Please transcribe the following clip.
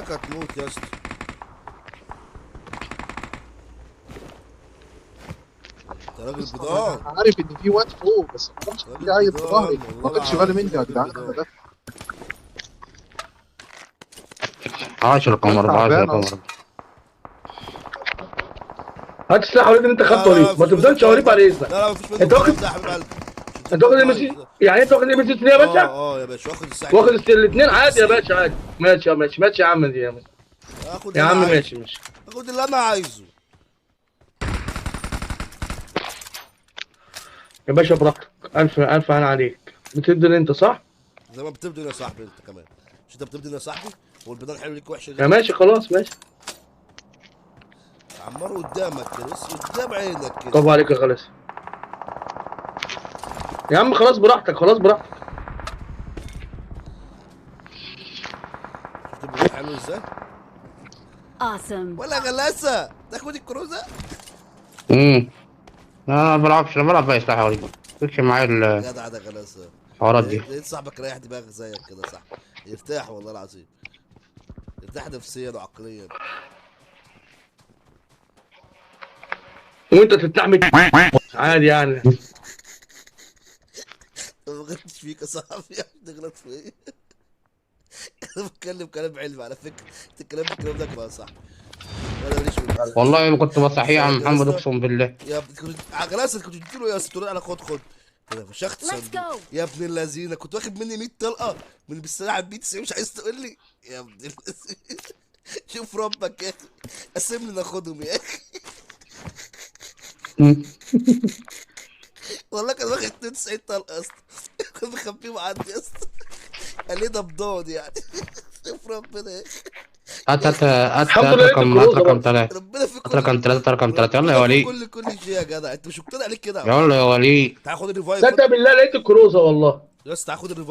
لك هتموت يا اسطى. انت راجل بيضان. انا عارف ان في واد فوق بس ما اعرفش ان راجل في عيل في ظهري. بيضان ما والله خدش بالي مني العظيم، يا راجل جدعان انا بيضان. ده. 10 قمر، 10 تعبان قمر. اصلا. هات السلاح يا وليد اللي انت لا خدته يا لا لا وليد، ما مفيش منه تفضلش يا الكلام وليد ده. بعد اذنك. لا لا مفيش منه انت الكلام واخد ده يا حبيب قلبي. مش انت واخد هتفضل ام معايا. سي، يعني انت واخد ام سي 3 يا باشا؟ يا باشا واخد الساعه واخد كام؟ الاثنين عادي يا 90. باشا، عادي. ماشي يا ماشي ماشي يا عم دي يا عم. اخد يا اللي عم انا عايزه. ماشي ماشي. اخد اللي انا عايزه. يا باشا براحتك، الف الف انا عليك. بتدي انت صح؟ زي ما بتبدل يا صاحبي انت كمان. مش انت بتبدل يا صاحبي؟ هو البيضان حلو ليك وحش يا ليه؟ ماشي خلاص ماشي. عمار قدامك كده بس قدام عينك كده. برافو عليك يا خلاص. يا عم خلاص براحتك، خلاص براحتك. شفت البيضان حلو ازاي؟ Awesome. ولا غلاسه تاخد الكروزه. لا ما بلعبش، انا بلعب باي سلاح يا وليد. مش معايا جدع ده غلاسه. الحوارات دي. لقيت صاحبك رايح دماغك زيك كده صح. يرتاح والله العظيم. يرتاح نفسيا وعقليا. وانت تتحمل عادي يعني. ما غلطتش فيك يا صاحبي عشان تغلط فيا. انا بتكلم كلام علمي على فكره. انت الكلام ده بقى صح. انا ماليش في والله ما كنت بصحيه يا عم ازيك يا محمد، اسطى؟ اقسم بالله. يا ابني كنت غلاسه كنت قلت له يا اسطى تقول انا خد كده فشخت Let's صندوق. go. يا ابن اللذينه كنت واخد مني 100 طلقه من بالسلاح ب 90 مش عايز تقول لي يا ابن اللذينه. شوف ربك يا اخي. قسم لي ناخدهم يا اخي. والله كان واخد 92 طلقه يا اسطى. كنت مخبيهم عندي يا اسطى. قال لي ده بضاد يعني. شوف ربنا يا اخي. الحمد هات لله لقيت رقم، هات الكروزه رقم برضه. 3. ربنا في هات كل رقم 3، هات رقم 3، يلا يا ربنا في وليد. كل شيء يا جدع انت مش مقتنع ليه كده يا عم؟ يلا يا وليد. تعال خد الريفايف. صدق بالله لقيت الكروزه والله. يا اسطى تعال خد الريفايف.